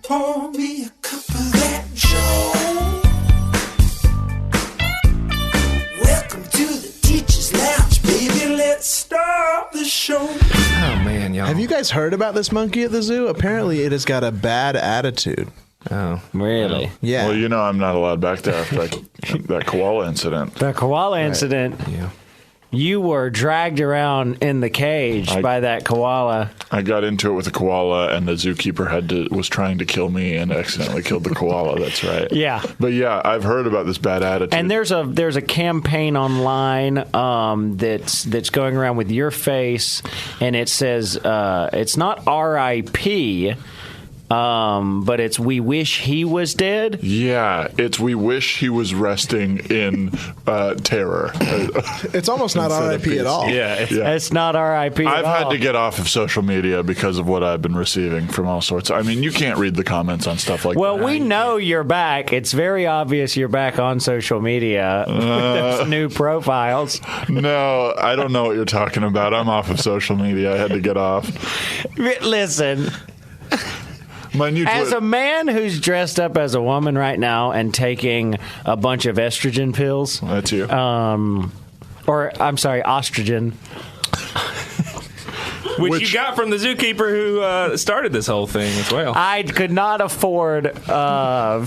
Pour me a cup of that Joe. Welcome to the Teacher's Lounge, baby. Let's start the show. Oh, man, y'all. Have you guys heard about this monkey at the zoo? Apparently it has got a bad attitude. Oh, really? Yeah. Well, you know I'm not allowed back there after that koala incident. The koala incident. Yeah. You were dragged around in the cage by that koala. I got into it with a koala, and the zookeeper was trying to kill me and accidentally killed the koala. That's right. Yeah. But yeah, I've heard about this bad attitude. And there's a campaign online that's going around with your face, and it says it's not R.I.P., but it's "We wish he was dead." Yeah, it's "We wish he was resting in terror." It's almost not RIP at all. Yeah. It's not R.I.P. I've at all. had to get off of social media because of what I've been receiving from all sorts. I mean, you can't read the comments on stuff like Well, that. we know you're back. It's very obvious you're back on social media with those new profiles. No, I don't know what you're talking about. I'm off of social media. I had to get off. Listen. My new As a man who's dressed up as a woman right now and taking a bunch of estrogen pills, That's you. or I'm sorry, estrogen. Which you got from the zookeeper who started this whole thing as well. I could not afford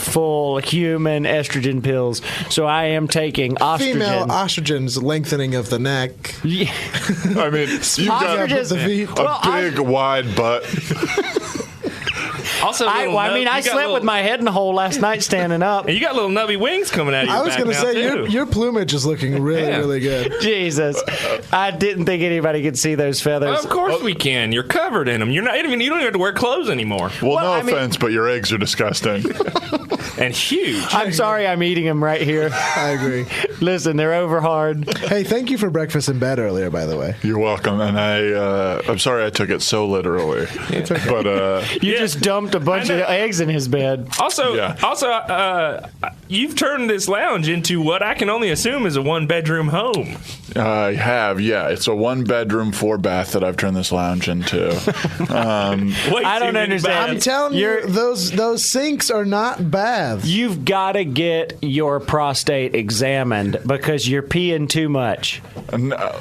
full human estrogen pills, so I am taking estrogen. Female estrogen's lengthening of the neck. Yeah. I mean, you've got Ostriches- the feet. a big, wide butt. Also, I slept with my head in the hole last night standing up. And you got little nubby wings coming out of your I was back going to now, say, too. your plumage is looking really, Yeah. really good. Jesus, I didn't think anybody could see those feathers. Of course we can. You're covered in them. You don't even have to wear clothes anymore. Well, no I mean- offense, but your eggs are disgusting. And huge. I'm sorry, I'm eating them right here. I agree. Listen, they're over hard. Hey, thank you for breakfast in bed earlier, by the way. You're welcome. And I'm sorry I took it so literally. But You just dumped a bunch of eggs in his bed. Also, Yeah. you've turned this lounge into what I can only assume is a one-bedroom home. I have, yeah. It's a 1-bedroom, 4-bath that I've turned this lounge into. I don't understand. I'm telling you, those sinks are not baths. You've got to get your prostate examined because you're peeing too much.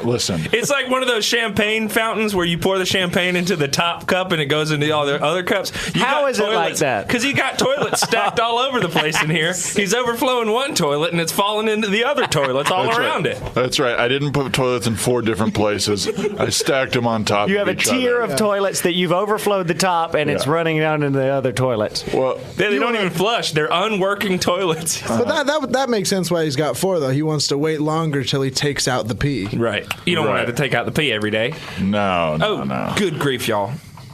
Listen. It's like one of those champagne fountains where you pour the champagne into the top cup and it goes into all the other cups. How is it like that? Because he got toilets stacked all over the place in here. He's overflowing one toilet and it's falling into the other toilets all That's around right. it. That's right. I didn't put toilets in 4 different places. I stacked them on top You of have a each tier other. of toilets that you've overflowed the top and it's Yeah. running down into the other toilets. Well, They don't even flush. They're unworking toilets. But that makes sense why he's got 4, though. He wants to wait longer till he takes out the pee. Right. You don't want to Right. have to take out the pee every day. no. Oh, good grief, y'all.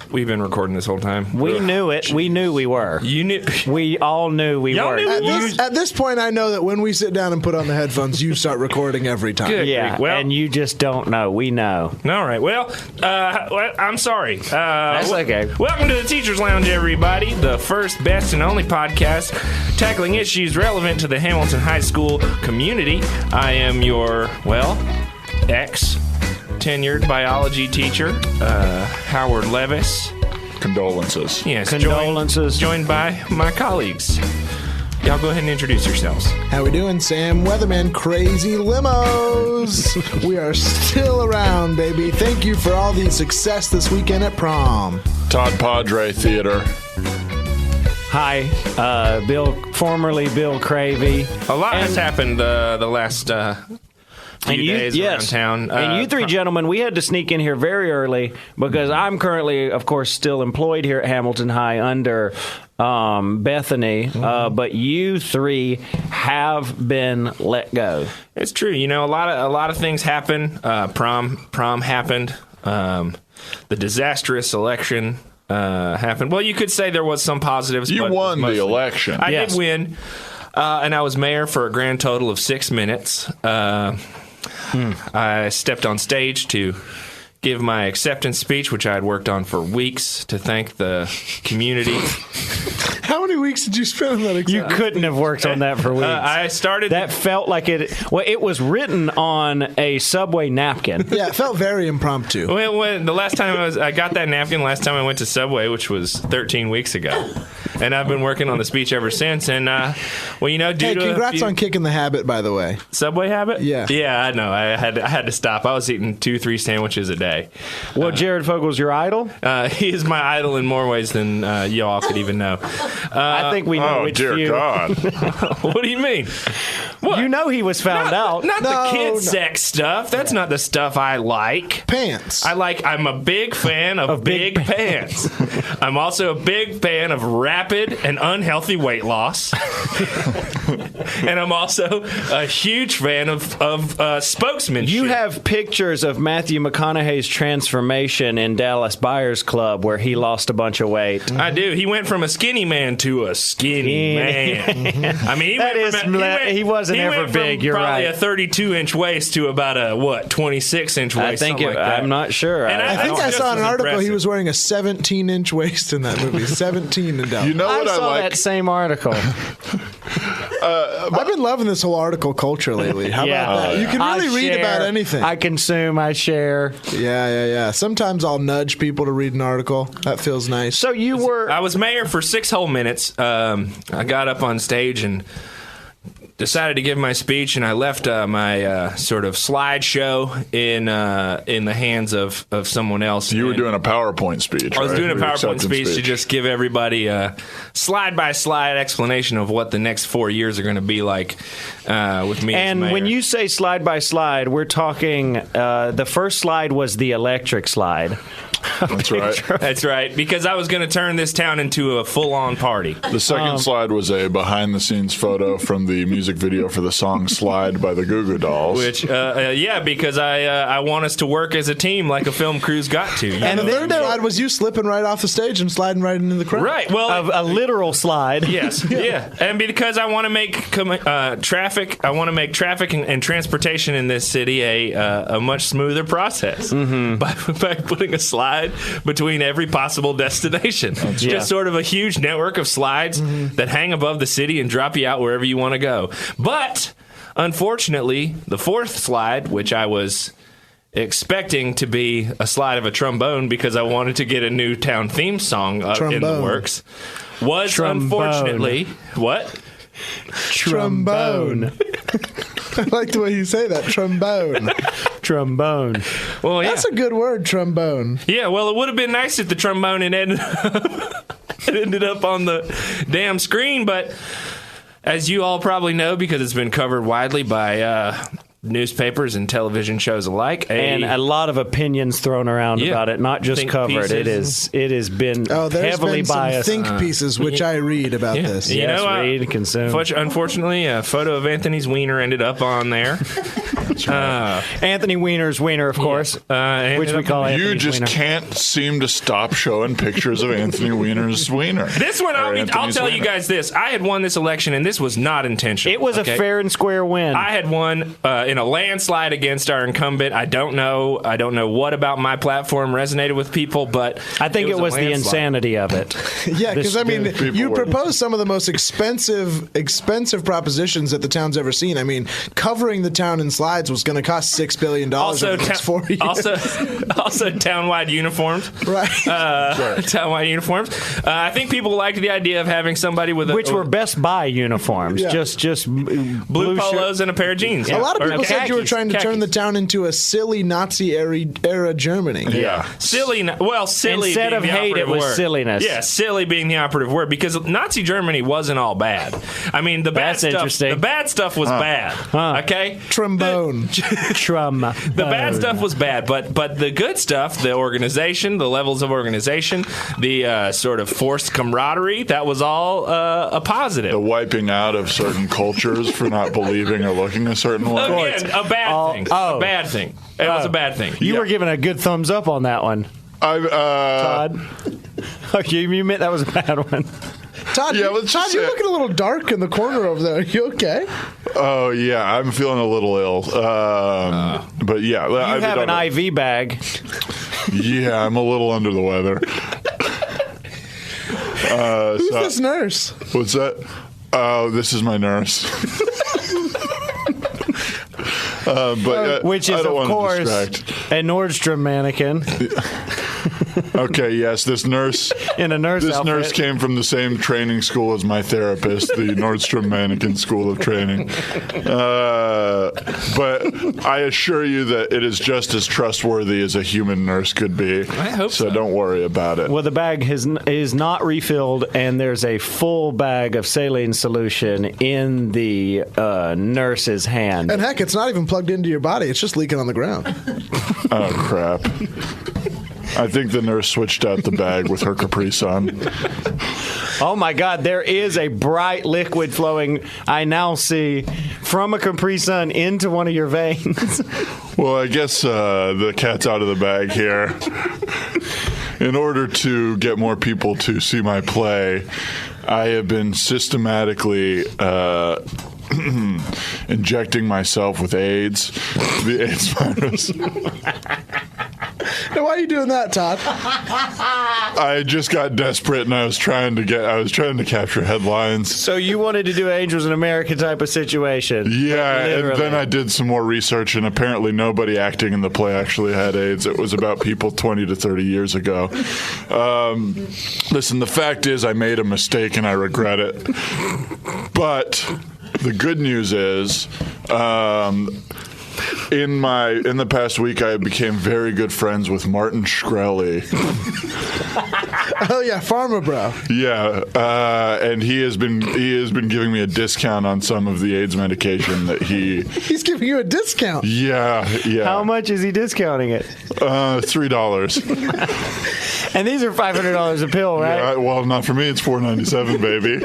We've been recording this whole time. We knew it. We knew we were. You knew. We all knew we Y'all were. knew At this point, I know that when we sit down and put on the headphones, you start recording every time. Good. Yeah, Well- and you just don't know. We know. All right. Well, I'm sorry. That's okay. Welcome to the Teacher's Lounge, everybody. The first, best, and only podcast tackling issues relevant to the Hamilton High School community. I am your, ex-tenured biology teacher, Howard Levis. Condolences. Yes. Condolences. Joined by my colleagues. Y'all go ahead and introduce yourselves. How we doing, Sam Weatherman? Crazy limos. We are still around, baby. Thank you for all the success this weekend at prom. Todd Padre Theater. Hi, formerly Bill Cravey. A lot has happened the last few days around town. And you three gentlemen, we had to sneak in here very early because I'm currently, of course, still employed here at Hamilton High under Bethany, but you three have been let go. It's true. You know, a lot of things happen. Prom happened. The disastrous election happened. Well, you could say there was some positives. You but won the mostly- election. I Yes. did win, and I was mayor for a grand total of 6 minutes. I stepped on stage to give my acceptance speech, which I had worked on for weeks, to thank the community. How many weeks did you spend on that exam? You couldn't have worked on that for weeks. I started. That felt like it. Well, it was written on a Subway napkin. Yeah, it felt very impromptu. When the last time I got that napkin, last time I went to Subway, which was 13 weeks ago, and I've been working on the speech ever since. And well, you know, Hey, congrats on kicking the habit, by the way. Subway habit. Yeah, I know. I had to stop. I was eating 2-3 sandwiches a day. Well, Jared Fogel's your idol? He is my idol in more ways than y'all could even know. I think we know which dear few. God. What do you mean? What? You know he was found out. Not No, the kid no. sex stuff. That's not the stuff I like. Pants. I'm a big fan of big pants. I'm also a big fan of rapid and unhealthy weight loss. And I'm also a huge fan of spokesmanship. You have pictures of Matthew McConaughey's transformation in Dallas Buyers Club where he lost a bunch of weight. I do. He went from a skinny man to a skinny man. I mean, He wasn't ever big. You're probably right. a 32-inch waist to about a 26-inch waist. I think something like that. I'm not sure. And I think I just saw an as article. impressive. He was wearing a 17-inch waist in that movie. 17 in Dallas. You know I what I saw like? that same article. I've been loving this whole article culture lately. How about that? You can really read about anything. I consume. I share. Yeah. Sometimes I'll nudge people to read an article. That feels nice. So you were. I was mayor for 6 whole minutes. I got up on stage and decided to give my speech, and I left my sort of slideshow in the hands of someone else. You were And doing a PowerPoint speech. I was right? doing a Your PowerPoint acceptance speech to just give everybody a slide-by-slide explanation of what the next 4 years are going to be like with me as And mayor. when you say slide by slide, we're talking. The first slide was the electric slide. That's right. That's right, because I was going to turn this town into a full-on party. The second slide was a behind-the-scenes photo from the music video for the song "Slide" by the Goo Goo Dolls. Which, because I want us to work as a team like a film crew's got to. And the third slide was you slipping right off the stage and sliding right into the crowd. Right. Well, A literal slide. yes. Yeah. And because I want to make traffic, and transportation in this city a much smoother process by putting a slide between every possible destination. Just sort of a huge network of slides that hang above the city and drop you out wherever you want to go. But unfortunately, the fourth slide, which I was expecting to be a slide of a trombone because I wanted to get a new town theme song in the works, was Trombone. unfortunately what? Trombone. I like the way you say that. Trombone. Trombone. Well, yeah. That's a good word, trombone. Yeah, well, it would have been nice if the trombone had ended up on the damn screen, but as you all probably know, because it's been covered widely by newspapers and television shows alike, And a lot of opinions thrown around about it, not just Think covered. pieces. It has been Oh, there's heavily been some biased. think pieces, which I read about this. You Yes, know, read, consume. Unfortunately, a photo of Anthony's wiener ended up on there. Anthony Weiner's wiener, of course, which we call Anthony's You just wiener. can't seem to stop showing pictures of Anthony Weiner's wiener. This one, I'll Anthony's tell you wiener. guys this. I had won this election, and this was not intentional. It was a fair and square win. I had won in a landslide against our incumbent. I don't know what about my platform resonated with people, but I think it was a the landslide. insanity of it. Yeah, because I mean, People you were- proposed some of the most expensive propositions that the town's ever seen. I mean, covering the town in slides was going to cost $6 billion Also, over the next 4 years. also townwide uniforms. Right. Townwide uniforms. I think people liked the idea of having somebody with Which were Best Buy uniforms, Yeah. just blue polos and a pair of jeans. A lot of Or people said you were khakis, trying to turn the khakis. town into a silly Nazi-era Germany. Yeah. Silly Instead being of the hate, it operative was word. silliness. Yeah, silly being the operative word, because Nazi Germany wasn't all bad. I mean, the bad That's stuff. interesting. The bad stuff was bad. Okay, Trombone. the bad stuff was bad, but the good stuff, the organization, the levels of organization, the sort of forced camaraderie, that was all a positive. The wiping out of certain cultures for not believing or looking a certain way. Again, a bad thing. oh. A bad thing. It was a bad thing. You were giving a good thumbs up on that one, Todd. Okay, you meant that was a bad one. Todd, Yeah, let's Todd, just you're say- looking a little dark in the corner over there. Are you okay? Oh yeah, I'm feeling a little ill. But yeah, You have an IV bag. Yeah, I'm a little under the weather. Who's this nurse? What's that? Oh, this is my nurse. Which I is, don't of wanna course, distract. a Nordstrom mannequin Okay, yes, this nurse in a nurse outfit. nurse came from the same training school as my therapist, the Nordstrom Mannequin School of Training. But I assure you that it is just as trustworthy as a human nurse could be. I hope so. So don't worry about it. Well, the bag is not refilled, and there's a full bag of saline solution in the nurse's hand. And heck, it's not even plugged into your body. It's just leaking on the ground. Oh, crap. I think the nurse switched out the bag with her Capri Sun. Oh my God, there is a bright liquid flowing, I now see, from a Capri Sun into one of your veins. Well, I guess the cat's out of the bag here. In order to get more people to see my play, I have been systematically injecting myself with AIDS, the AIDS virus. Now, why are you doing that, Todd? I just got desperate, and I was trying to capture headlines. So you wanted to do Angels in America type of situation. Yeah, Literally. and then I did some more research, and apparently nobody acting in the play actually had AIDS. It was about people 20 to 30 years ago. Listen, the fact is I made a mistake, and I regret it. But the good news is... In the past week, I became very good friends with Martin Shkreli. Oh yeah, Pharma Bro. Yeah, and he has been giving me a discount on some of the AIDS medication that He's giving you a discount. Yeah. How much is he discounting it? $3. And these are $500 a pill, right? Yeah, well, not for me. It's $4.97, baby.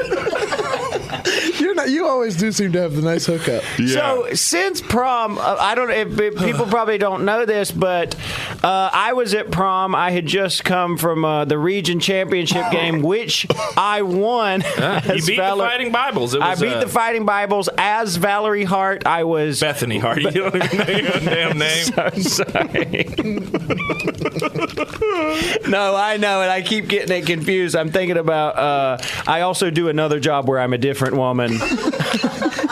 You always do seem to have the nice hookup. Yeah. So since prom, I don't. If people probably don't know this, but I was at prom. I had just come from the region championship game, which I won. You beat the Fighting Bibles. I beat the Fighting Bibles as Valerie Hart. I was Bethany Hart. You don't even know your own damn name. So sorry. No, I know, and I keep getting it confused. I'm thinking about. I also do another job where I'm a different woman.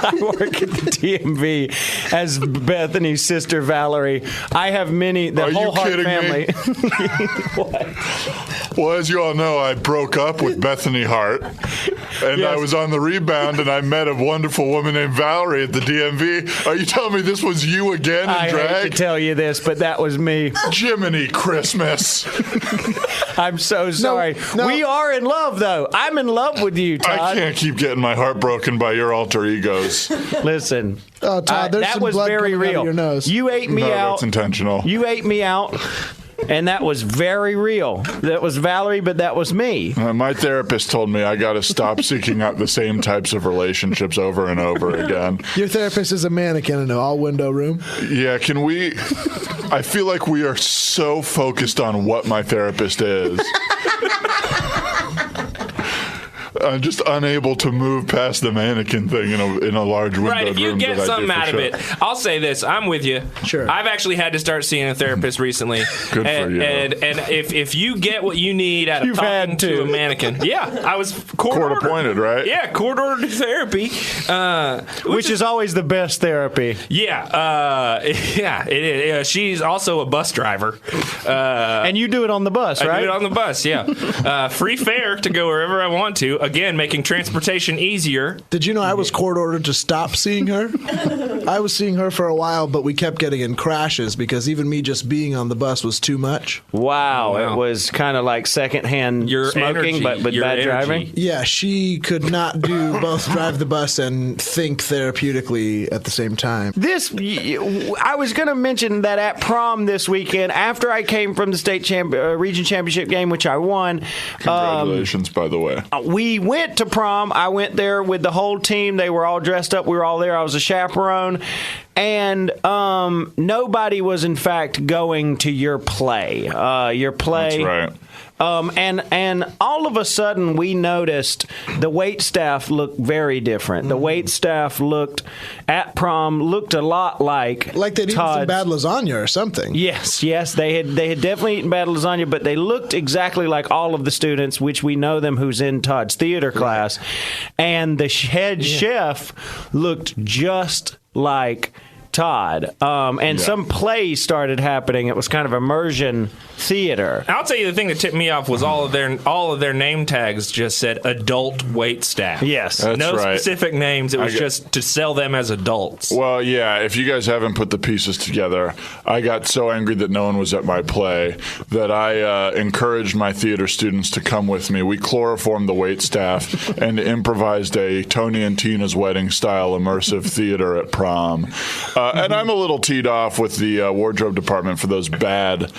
I work at the DMV as Bethany's sister Valerie. I have many. The Are whole you Hart kidding family. me? Well, as you all know, I broke up with Bethany Hart, and Yes. I was on the rebound, and I met a wonderful woman named Valerie at the DMV. Are you telling me this was you again in I hate drag? to tell you this, but that was me. Jiminy Christmas. I'm so sorry. no. We are in love, though. I'm in love with you, Todd. I can't keep getting my heart broken by your alter egos. Listen. Oh, Todd, there's that some was blood very coming out real. of your nose. You ate me No, out. that's intentional. You ate me out. And that was very real. That was Valerie, but that was me. My therapist told me I got to stop seeking out the same types of relationships over and over again. Your therapist is a mannequin in an all-window room. Yeah, can we... I feel like we are so focused on what my therapist is. I'm just unable to move past the mannequin thing in a large windowed Right, if you room get that I something do for out of show. it, I'll say this: I'm with you. Sure. I've actually had to start seeing a therapist recently. Good and, for you. And if you get what you need out of You've talking had to to. a mannequin, yeah, I was court Court-appointed, right? Yeah, court ordered therapy, Which is always the best therapy. yeah, yeah. It is. She's also a bus driver. And you do it on the bus, I right? do it on the bus, yeah. Free fare to go wherever I want to. Again, making transportation easier. Did you know I was court ordered to stop seeing her? I was seeing her for a while, but we kept getting in crashes because even me just being on the bus was too much. Wow, Wow. it was kind of like secondhand Your smoking, energy, but your bad energy. driving. Yeah, she could not do both drive the bus and think therapeutically at the same time. I was going to mention that at prom this weekend, after I came from the state region championship game, which I won. Congratulations, by the way. We went to prom. I went there with the whole team. They were all dressed up. We were all there. I was a chaperone. And nobody was, in fact, going to your play. That's right. And all of a sudden, we noticed the wait staff looked very different. The wait staff at prom looked a lot like they'd eaten some Todd's. bad lasagna or something. Yes, they had definitely eaten bad lasagna, but they looked exactly like all of the students, which we know them who's in Todd's theater class, and the head chef looked just like Todd. Some plays started happening. It was kind of immersion theater. I'll tell you the thing that tipped me off was all of their name tags just said adult wait staff. Yes. That's no right. specific names. It was just to sell them as adults. Well, yeah, if you guys haven't put the pieces together, I got so angry that no one was at my play that I encouraged my theater students to come with me. We chloroformed the wait staff and improvised a Tony and Tina's wedding style immersive theater at prom. And I'm a little teed off with the wardrobe department for those bad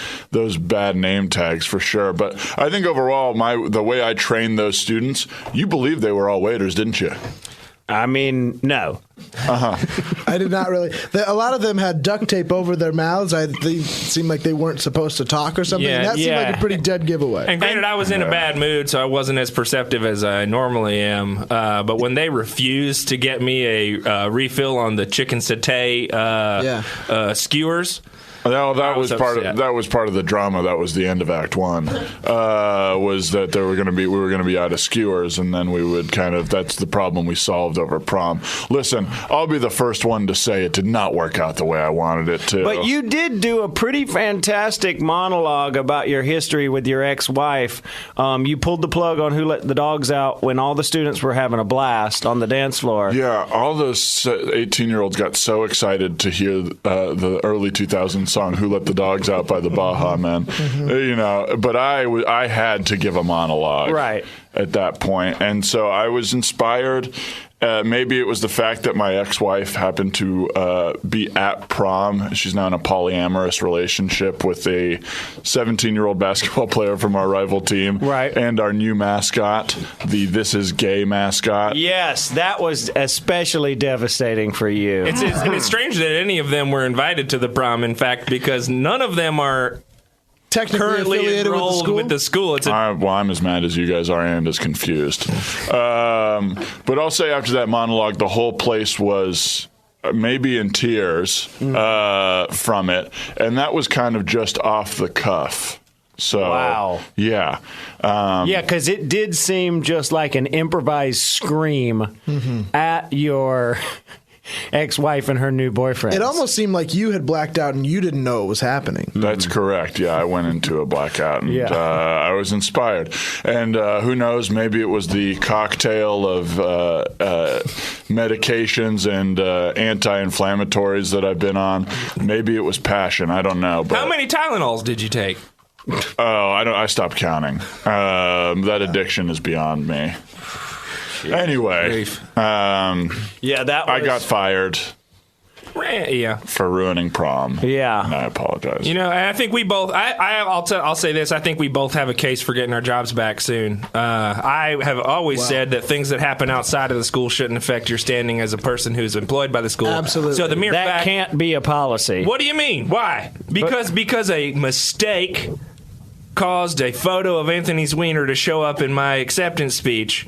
name tags for sure. But I think overall, the way I trained those students, you believe they were all waiters, didn't you? I mean, no. I did not really. A lot of them had duct tape over their mouths. They seemed like they weren't supposed to talk or something. Yeah, and that seemed like a pretty dead giveaway. And granted, I was in a bad mood, so I wasn't as perceptive as I normally am. But when they refused to get me a refill on the chicken satay skewers. That was part of the drama. That was the end of Act 1. Was that we were going to be out of skewers, and then we would that's the problem we solved over prom. Listen, I'll be the first one to say it did not work out the way I wanted it to. But you did do a pretty fantastic monologue about your history with your ex-wife. You pulled the plug on Who Let the Dogs Out when all the students were having a blast on the dance floor. Yeah, all those 18-year-olds got so excited to hear the early 2000s song "Who Let the Dogs Out" by the Baja Men. But I had to give a monologue right at that point, and so I was inspired. Maybe it was the fact that my ex-wife happened to be at prom. She's now in a polyamorous relationship with a 17-year-old basketball player from our rival team, right? And our new mascot, the "This Is Gay" mascot. Yes, that was especially devastating for you. It's strange that any of them were invited to the prom, in fact, because none of them are technically affiliated with the school. I'm as mad as you guys are and as confused. But I'll say after that monologue, the whole place was maybe in tears from it. And that was kind of just off the cuff. So, wow. Yeah. Because it did seem just like an improvised scream at your ex-wife and her new boyfriend. It almost seemed like you had blacked out and you didn't know it was happening. That's correct. Yeah, I went into a blackout and I was inspired. And who knows, maybe it was the cocktail of medications and anti-inflammatories that I've been on. Maybe it was passion. I don't know. But how many Tylenols did you take? I stopped counting. That addiction is beyond me. Anyway, that was... I got fired. Yeah, for ruining prom. Yeah, and I apologize. I think we both. I'll say this. I think we both have a case for getting our jobs back soon. I have always said that things that happen outside of the school shouldn't affect your standing as a person who's employed by the school. Absolutely. So the mere fact can't be a policy. What do you mean? Why? Because a mistake caused a photo of Anthony Zwiener to show up in my acceptance speech.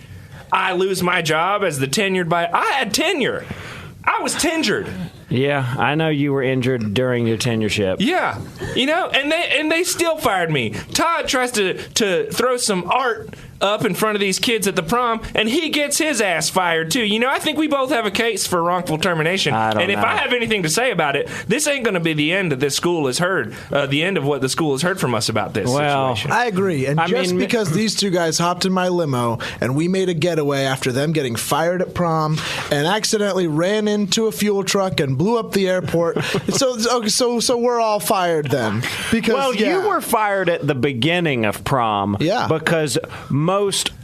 I lose my job as the tenured by... I had tenure. I was tenured. Yeah, I know you were injured during your tenureship. Yeah, and they still fired me. Todd tries to throw some art up in front of these kids at the prom, and he gets his ass fired too. I think we both have a case for wrongful termination. If I have anything to say about it, this ain't going to be the end that this school has heard. The end of what the school has heard from us about this situation. I agree. And because these two guys hopped in my limo and we made a getaway after them getting fired at prom and accidentally ran into a fuel truck and blew up the airport. So we're all fired then. Because you were fired at the beginning of prom. Yeah. Because most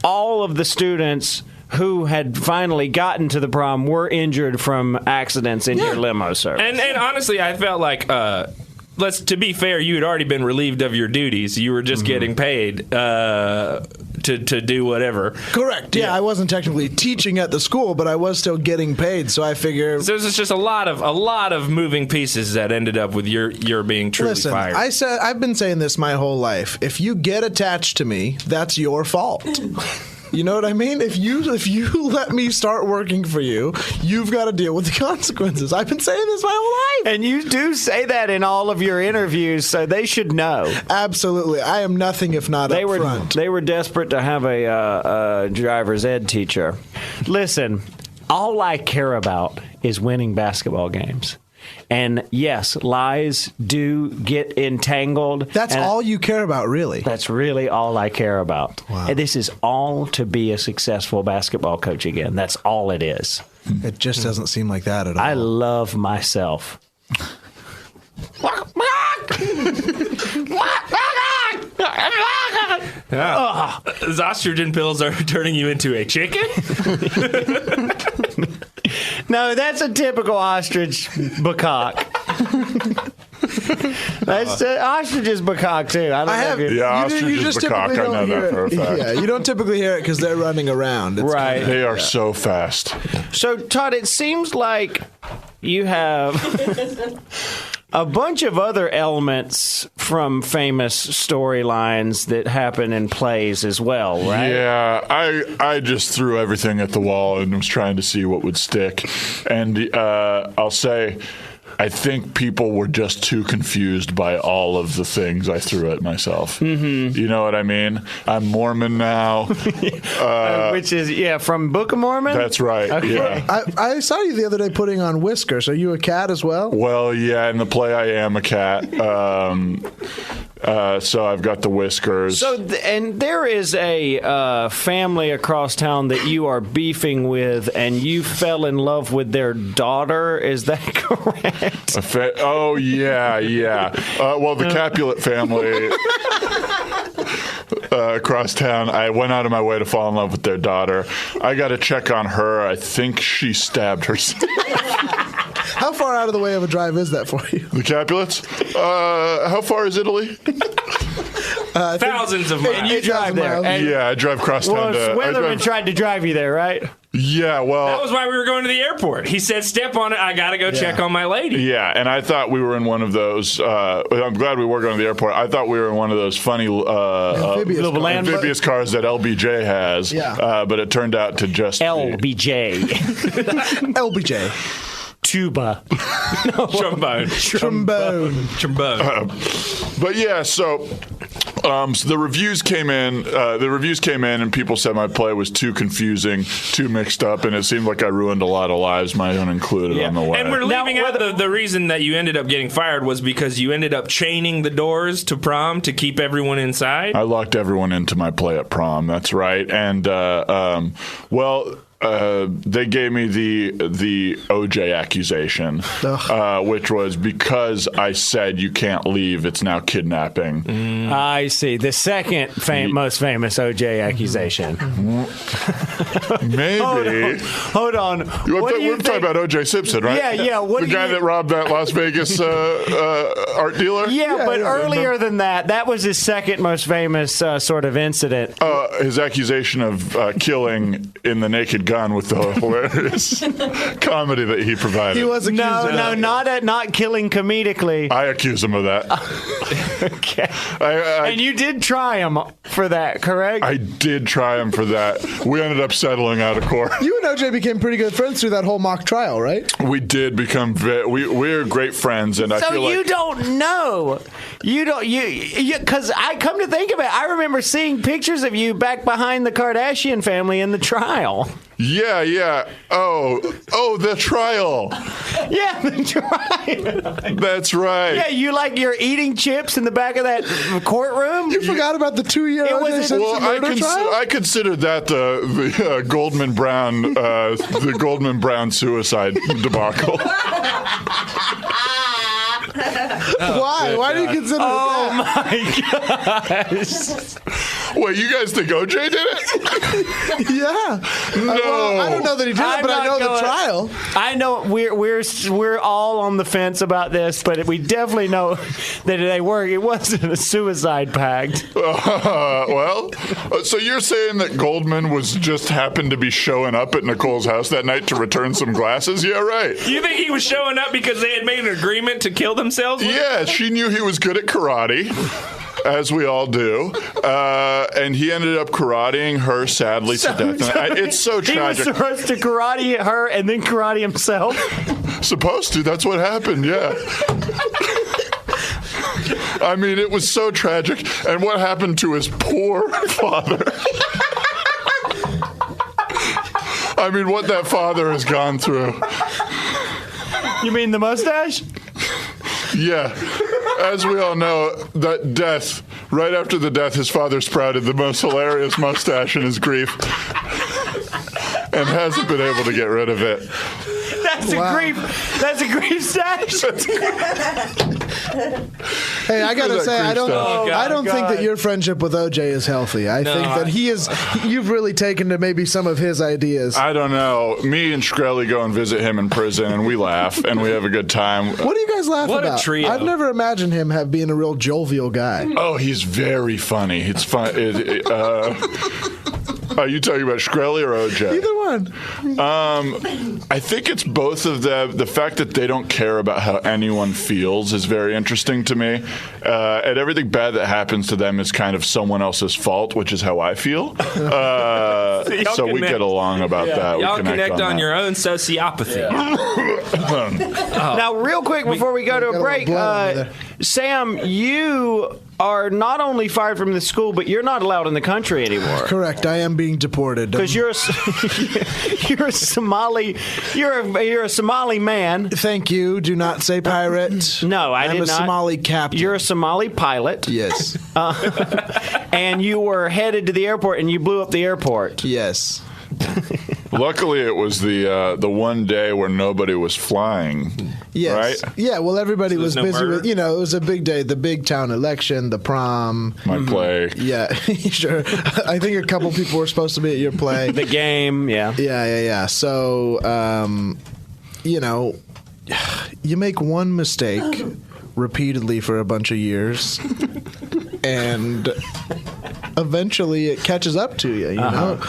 all of the students who had finally gotten to the prom were injured from accidents in your limo service. And honestly, I felt like to be fair, you had already been relieved of your duties. You were just getting paid to do whatever. Correct. Yeah, I wasn't technically teaching at the school, but I was still getting paid. So I figure. So there's just a lot of moving pieces that ended up with your being truly fired. I've been saying this my whole life. If you get attached to me, that's your fault. You know what I mean? If you let me start working for you, you've got to deal with the consequences. I've been saying this my whole life. And you do say that in all of your interviews, so they should know. Absolutely. I am nothing if not upfront. They were desperate to have a driver's ed teacher. Listen, all I care about is winning basketball games. And yes, lies do get entangled. That's all you care about, really. That's really all I care about. Wow. And this is all to be a successful basketball coach again. That's all it is. It just doesn't seem like that at all. I love myself. Those estrogen pills are turning you into a chicken? No, that's a typical ostrich macaque. That's ostrich is macaque too. I don't know if you... Yeah, ostrich is macaque. I know that for a fact. Yeah, you don't typically hear it because they're running around. It's Right. They are so fast. So, Todd, it seems like you have a bunch of other elements from famous storylines that happen in plays as well, right? Yeah, I just threw everything at the wall and was trying to see what would stick. And I'll say, I think people were just too confused by all of the things I threw at myself. Mm-hmm. You know what I mean? I'm Mormon now. Which is, from Book of Mormon? That's right, Okay. yeah. I saw you the other day putting on whiskers. Are you a cat as well? Well, yeah, in the play I am a cat. So I've got the whiskers. So, and there is a family across town that you are beefing with, and you fell in love with their daughter. Is that correct? Oh, yeah. Well, the Capulet family across town, I went out of my way to fall in love with their daughter. I got to check on her. I think she stabbed herself. How far out of the way of a drive is that for you? The Capulets? How far is Italy? Thousands of miles. And you drive there. And, Yeah, I drive cross town well, Weatherman tried to drive you there, right? Yeah, well... That was why we were going to the airport. He said, step on it. I got to go check on my lady. Yeah, and I thought we were in one of those... I'm glad we were going to the airport. I thought we were in one of those funny amphibious cars that LBJ has. Yeah. But it turned out to just... LBJ. LBJ. Tuba. Trombone. But yeah, so the reviews came in. And people said my play was too confusing, too mixed up, and it seemed like I ruined a lot of lives, my own included, on the way. And we're leaving out the reason that you ended up getting fired was because you ended up chaining the doors to prom to keep everyone inside. I locked everyone into my play at prom. That's right, and they gave me the OJ accusation, which was because I said you can't leave, it's now kidnapping. I see. The second most famous OJ accusation. Maybe. Hold on. We're talking about OJ Simpson, right? Yeah. The guy that robbed that Las Vegas art dealer? Yeah, but earlier than that, that was his second most famous sort of incident. His accusation of killing in the Naked Gun with the hilarious comedy that he provided. He was accused of that. not killing comedically. I accuse him of that. Okay. And you did try him for that, correct? I did try him for that. We ended up settling out of court. You and OJ became pretty good friends through that whole mock trial, right? We did become we're great friends, and I feel like you don't know. Because I come to think of it, I remember seeing pictures of you back behind the Kardashian family in the trial. Yeah. Oh, the trial. Yeah, the trial. That's right. Yeah, you're eating chips in the back of that courtroom. You forgot about the 2-year OJ Simpson murder trial? I considered that the Goldman Brown suicide debacle. Why? Why do you consider that? Oh my gosh! Wait, you guys think OJ did it? Yeah. Well, I don't know that he did it, but I know the trial. I know we're all on the fence about this, but we definitely know that it wasn't a suicide pact. So you're saying that Goldman was just happened to be showing up at Nicole's house that night to return some glasses? Yeah, right. You think he was showing up because they had made an agreement to kill themselves? Yeah, she knew he was good at karate, as we all do, and he ended up karateing her sadly to death. It's so tragic. He was supposed to karate her and then karate himself. Supposed to. That's what happened. Yeah. I mean, it was so tragic. And what happened to his poor father? I mean, what that father has gone through. You mean the mustache? Yeah. As we all know, that death, right after the death, his father sprouted the most hilarious mustache in his grief and hasn't been able to get rid of it. That's a grief stash. Hey, I gotta say, I don't think God. that your friendship with OJ is healthy. I think that you've really taken to maybe some of his ideas. I don't know. Me and Shkreli go and visit him in prison, and we laugh, and we have a good time. What do you guys laugh What a about? trio. I've never imagined him being a real jovial guy. Oh, he's very funny. It's fun. Are you talking about Shkreli or OJ? Either one. I think it's both of them. The fact that they don't care about how anyone feels is very interesting to me. And everything bad that happens to them is kind of someone else's fault, which is how I feel. So we get along about that. Y'all We connect on that. your own sociopathy. Now, real quick before we go to a break, Sam, you are not only fired from the school, but you're not allowed in the country anymore. Correct. I am being deported. Because you're a Somali, you're a Somali man. Thank you. Do not say pirate. No, I did not. I'm a Somali captain. You're a Somali pilot. Yes. And you were headed to the airport, and you blew up the airport. Yes. Luckily, it was the one day where nobody was flying. Yes. Right? Yeah, well, everybody was no busy murder? with, it was a big day. The big town election, the prom. My play. Yeah, sure. I think a couple people were supposed to be at your play. The game, yeah. Yeah. So, you make one mistake repeatedly for a bunch of years, and eventually it catches up to you, you know?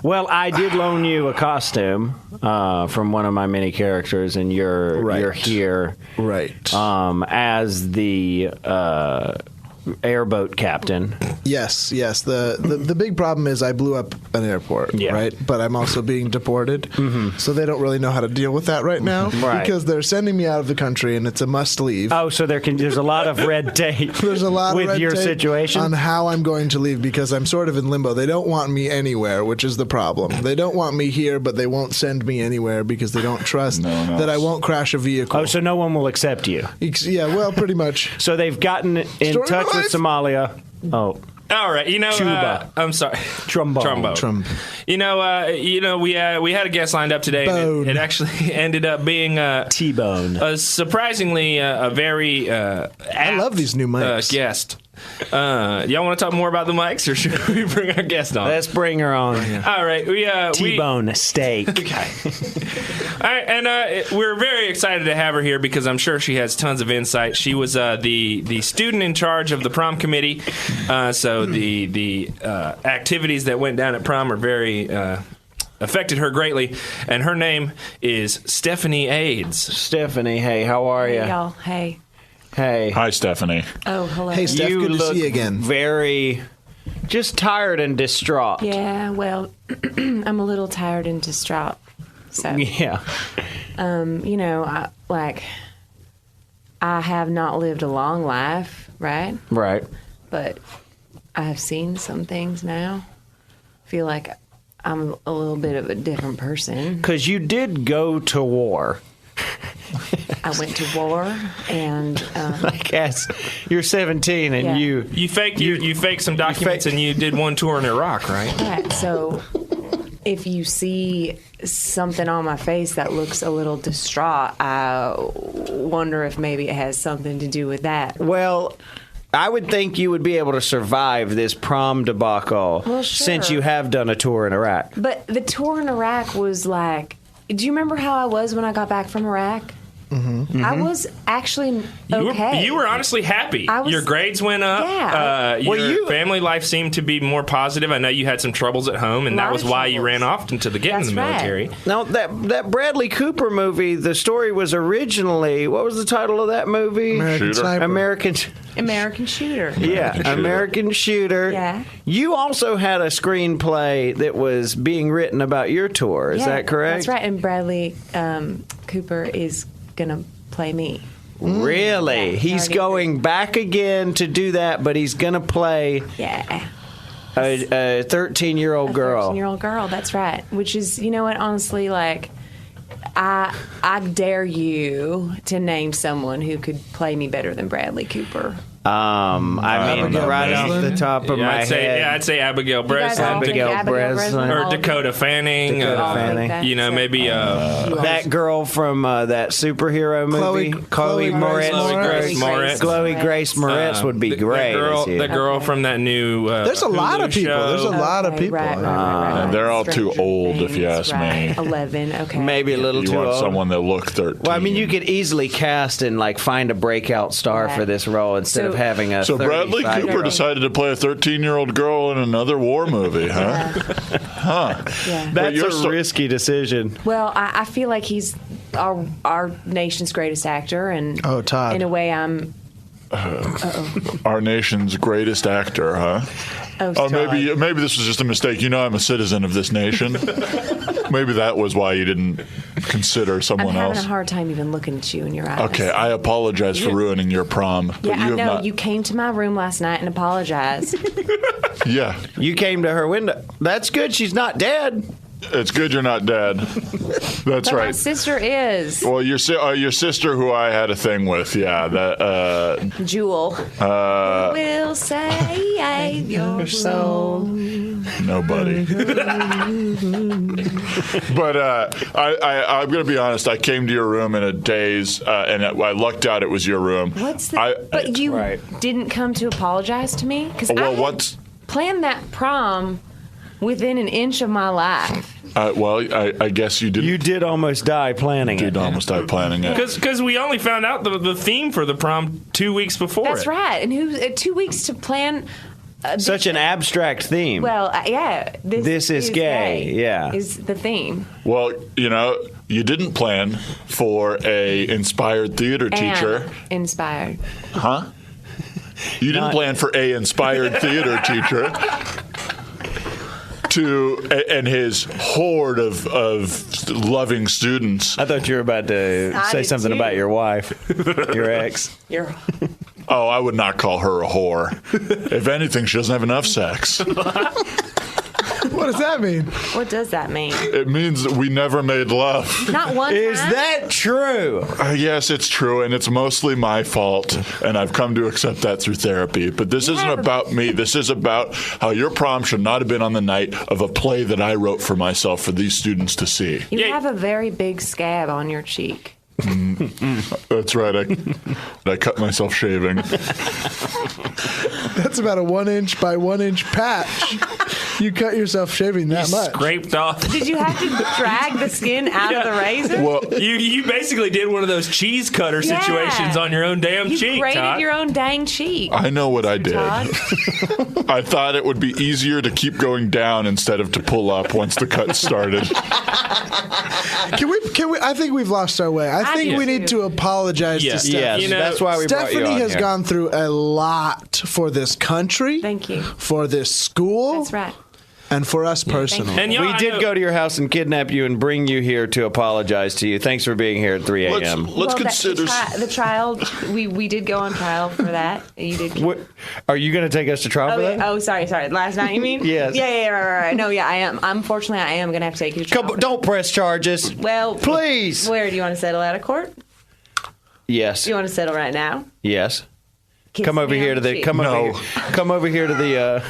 Well, I did loan you a costume from one of my many characters, and you're here Right. as the airboat captain. Yes. The big problem is I blew up an airport, Yeah. right? But I'm also being deported, so they don't really know how to deal with that right now Right. because they're sending me out of the country, and it's a must leave. Oh, so there's a lot of red tape. There's a lot with of red your tape situation on how I'm going to leave because I'm sort of in limbo. They don't want me anywhere, which is the problem. They don't want me here, but they won't send me anywhere because they don't trust that I won't crash a vehicle. Oh, so no one will accept you. Yeah, well, pretty much. So they've gotten in Story of touch my with life. Somalia. Oh, All right, Tuba. I'm sorry. Trombone. Trump. We had a guest lined up today, Bone. and it actually ended up being T-bone. surprisingly a very I love these new mics. guest. Y'all want to talk more about the mics, or should we bring our guest on? Let's bring her on. All right, T-bone steak. Okay. All right, and we're very excited to have her here because I'm sure she has tons of insight. She was the student in charge of the prom committee, so the activities that went down at prom are very affected her greatly. And her name is Stephanie Aids. Stephanie, hey, how are you? Hey, y'all. Hey. Hey. Hi, Stephanie. Oh, hello. Hey, Steph, You good to look see you again. very just tired and distraught. Yeah, well, I'm a little tired and distraught. So, Yeah. I have not lived a long life, right? Right. But I have seen some things now. Feel like I'm a little bit of a different person. Because you did go to war. I went to war, and Like, as you're 17 and Yeah. You faked some documents and you did one tour in Iraq, right? right, so if you see something on my face that looks a little distraught, I wonder if maybe it has something to do with that. Well, I would think you would be able to survive this prom debacle since you have done a tour in Iraq. But the tour in Iraq was like, do you remember how I was when I got back from Iraq? Mm-hmm. I was actually okay. You were honestly happy. Your grades went up. Yeah. Your family life seemed to be more positive. I know you had some troubles at home, and that was why you ran off into getting in the military. Right. Now, that Bradley Cooper movie, the story was originally, what was the title of that movie? American Shooter. Yeah, American Shooter. Yeah. You also had a screenplay that was being written about your tour. Is that correct? That's right. And Bradley Cooper is going to play me. Really? Yeah, he's going back again to do that, but he's going to play a 13-year-old girl. 13-year-old girl, that's right. Which is, you know what, honestly, like, I dare you to name someone who could play me better than Bradley Cooper. I mean, right off the top of my head. I'd say Abigail Breslin. Abigail Breslin. Or Dakota Fanning. Maybe maybe... that girl from that superhero movie. Chloe Moretz. Chloe Grace Moretz would be great. The girl from that new There's a lot of people. show. There's a lot of people. Right. They're all too old, if you ask me. 11, okay. Maybe a little too You want old. someone that look 13. Well, I mean, you could easily cast and find a breakout star for this role instead of having a. So Bradley Cooper decided to play a 13-year-old girl in another war movie, huh? Yeah. That's a risky decision. Well, I feel like he's our nation's greatest actor, and Todd. in a way, I'm. Our nation's greatest actor, huh? Maybe this was just a mistake. You know, I'm a citizen of this nation. Maybe that was why you didn't consider someone I'm else. having a hard time even looking at you in your eyes. Okay, I apologize for ruining your prom. Yeah, but I you know. have not. You came to my room last night and apologized. Yeah, You came to her window. That's good. She's not dead. it's good you're not dead. That's But right. my sister is. Well, your sister, who I had a thing with, Jewel. Will save your soul. Nobody. But I'm going to be honest. I came to your room in a daze, and I lucked out it was your room. But you didn't come to apologize to me? Because what's planned that prom within an inch of my life. I guess you did. You did almost die planning it. Did almost die planning it. Because we only found out the theme for the prom 2 weeks before. That's right. And 2 weeks to plan. Such an abstract theme. Well, yeah. This is gay. Yeah. Is the theme. Well, you didn't plan for a inspired theater teacher. Inspired. Huh? You didn't plan for a inspired theater teacher and his horde of loving students. I thought you were about to say something about your wife, your ex. Oh, I would not call her a whore. If anything, she doesn't have enough sex. What does that mean? What does that mean? It means that we never made love. Not one Is time? that true? Yes, it's true, and it's mostly my fault, and I've come to accept that through therapy. But this isn't about me. This is about how your prom should not have been on the night of a play that I wrote for myself for these students to see. You have a very big scab on your cheek. That's right. I cut myself shaving. That's about a 1 inch by 1 inch patch. You cut yourself shaving that much. Scraped off. Did you have to drag the skin out of the razor? Well, You basically did one of those cheese cutter situations on your own damn cheek, You grated Todd. your own dang cheek. I know what I did. Todd. I thought it would be easier to keep going down instead of to pull up once the cut started. Can we? I think we've lost our way. I think we need to apologize to Stephanie. Yes, that's why we brought you Stephanie on has here. gone through a lot for this country. Thank you. For this school. That's right. And for us personally. And We did go to your house and kidnap you and bring you here to apologize to you. Thanks for being here at 3 a.m. Let's consider the trial. We did go on trial for that. You did. What, are you going to take us to trial for that? Sorry. Last night, you mean? Yes. Yeah, right. No, yeah, I am. Unfortunately, I am going to have to take you to trial. Don't press charges. Well, please. Where do you want to settle out of court? Yes. Do you want to settle right now? Yes. Kiss Come over me here on to the. cheek. Come over here to the.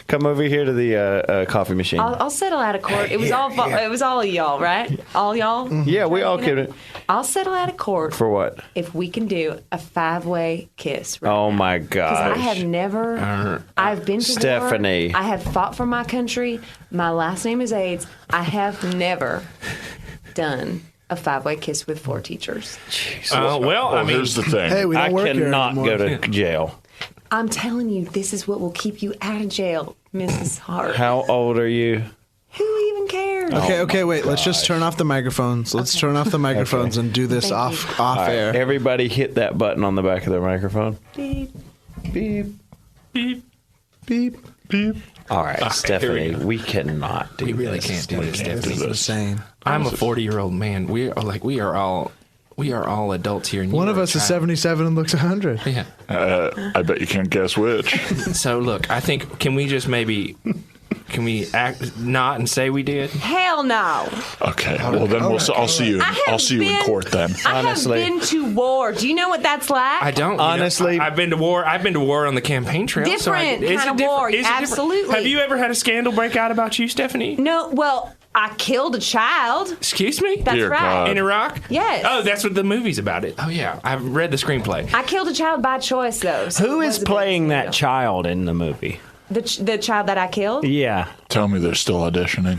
Come over here to the coffee machine. I'll settle out of court. It was all of y'all, right? All y'all. Yeah, we all could. I'll settle out of court For what? if we can do a 5-way kiss. Right Oh now. my Because I gosh. have never. I've been to Stephanie. war. I have fought for my country. My last name is AIDS. I have never done a 5-way kiss with 4 teachers. Here's the thing. Hey, we don't I work here cannot anymore. go to jail. I'm telling you, this is what will keep you out of jail, Mrs. Hart. How old are you? Who even cares? Okay, wait. Let's just turn off the microphones. Let's turn off the microphones and do this Thank off All right, air. everybody hit that button on the back of their microphone. Beep. Beep. Beep. Beep. Beep. All right, here Stephanie, we we cannot do We really this. can't do this, This Stephanie. is insane. I'm a 40-year-old man. We are all adults here. And One you of are a us is child. 77 and looks 100. Yeah. I bet you can't guess which. So look, I think can we act not and say we did? Hell no. Okay, well then I'll see you. I'll see you in court then. I Honestly. have been to war. Do you know what that's like? I don't. Honestly- I've been to war. I've been to war on the campaign trail. Different is kind it of different? war. Is it different? Absolutely. Have you ever had a scandal break out about you, Stephanie? No, well, I killed a child. Excuse me? That's Dear right. God. In Iraq? Yes. Oh, that's what the movie's about it. Oh, yeah. I've read the screenplay. I killed a child by choice, though. So Who it is was a big playing that deal. child in the movie? The child that I killed? Yeah. Tell me they're still auditioning.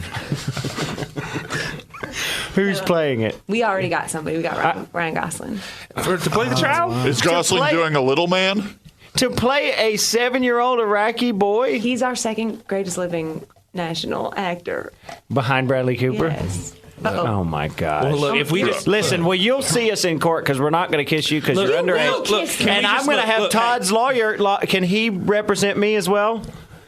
Who's playing it? We already got somebody. We got Ryan Gosling. To play the child? Is Gosling play- doing a little man? To play a 7-year-old Iraqi boy He's our second greatest living national actor. behind Bradley Cooper? Yes. Oh my gosh. Well, look, if we just. Listen, well, you'll see us in court because we're not going to kiss you because Look, you're you underage. will kiss me. can And we I'm just going to look- have look, Todd's lawyer. Can he represent me as well?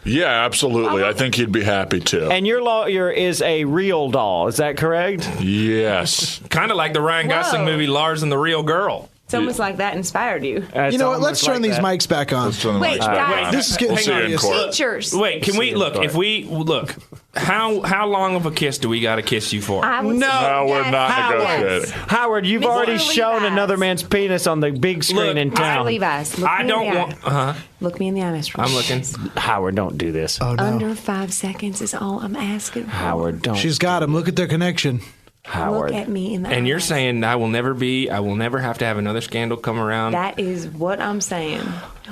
Yeah, absolutely. I think he'd be happy to. And your lawyer is a real doll. Is that correct? Yes. Kind of like the Ryan Gosling Whoa. movie Lars and the Real Girl. It's almost like that inspired you. You know what? Let's turn these mics back on. Let's turn the Wait, mics back guys. on. This is getting We'll see you in serious. court. Teachers. Wait, can we look? If we look, how long of a kiss do we got to kiss you for? I would No. say No, we're yes. not Howard. negotiating. Howard, you've Miss already Levi's. shown another man's penis on the big screen Look, in Mr. town. Levi's, look I me don't in the want. eye. Look me in the eye, Mr. I'm looking. Levi's. Howard, don't do this. Oh, no. Under 5 seconds is all I'm asking for. Howard, don't. She's got him. Look at their connection. Howard. Look at me in the And you're eyes. saying I will never have to have another scandal come around. That is what I'm saying.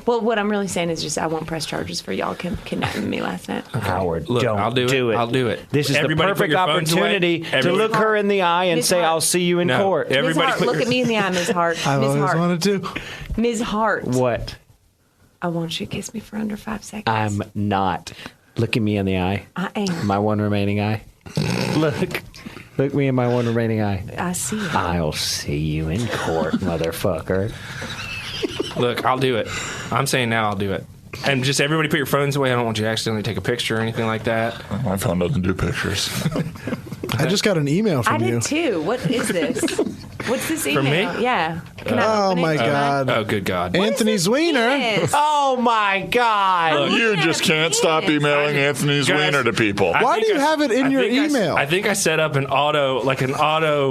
Well, what I'm really saying is just I won't press charges for y'all kidnapping me last night. Howard, Look, don't I'll do it. I'll do it. This is Everybody the put perfect your phones away. opportunity to Everybody- look her in the eye and Miss say, Hart. "I'll see you in No, court." Ms. everybody Hart, put look your- at me in the eye, Ms. Hart. I've Ms. always Hart. wanted to. Ms. Hart. What? I want you to kiss me for under 5 seconds. I'm not. Look at me in the eye. I am. My one remaining eye. Look me in my one remaining eye. I see it. I'll see you in court, motherfucker. Look, I'll do it. I'm saying now I'll do it. And just everybody put your phones away. I don't want you to accidentally take a picture or anything like that. My phone doesn't do pictures. I just got an email I from you. did too. What is this? What's this email? me? Yeah. Can I Oh open my it? God. Oh, good God. Anthony Zwiener. Yes. Oh my God! You just can't stop emailing Anthony Guys, Zwiener to people. Why do you have it in your email? I think I set up an auto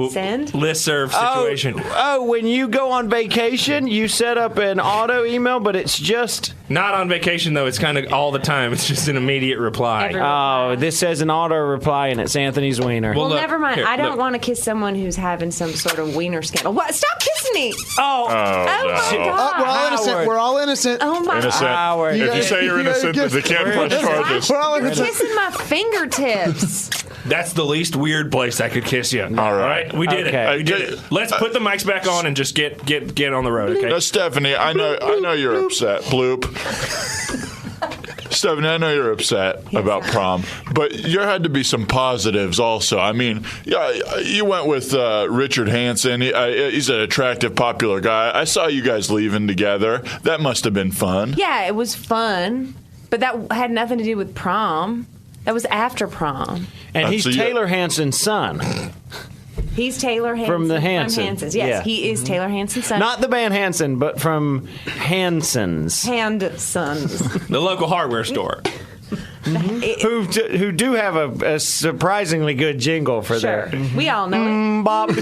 Send? listserv situation. Oh, when you go on vacation, you set up an auto email, but it's just. Not on vacation though. It's kind of all the time. It's just an immediate reply. Every- Oh, this says an auto reply, and it's Anthony Zwiener. Well, look, never mind. here, I don't look. want to kiss someone who's having some sort of wiener scandal. What? Stop kissing me! oh, Oh my no. God! We're all innocent. Howard. We're all innocent. Oh my Innocent. Howard. If you guys- say you're you guys innocent, get- they can't press charges. We're all You're innocent. kissing my fingertips. That's the least weird place I could kiss you. All right. We did Okay. it. We did it. Let's put the mics back on and just get on the road, okay? Now, Stephanie, I know you're upset. Bloop. Stephanie, I know you're upset about prom, but there had to be some positives also. I mean, yeah, you went with Richard Hansen. He's an attractive, popular guy. I saw you guys leaving together. That must have been fun. Yeah, it was fun, but that had nothing to do with prom. That was after prom. and he's so you- Taylor Hanson's son. He's Taylor Hansen. From the Hansons. Hansons, Yes, yeah. he is Taylor Hanson's son. Not the band Hanson, but from Hanson's. Handsons. The local hardware store. who do have a surprisingly good jingle for Sure. their. We all know it. Bob,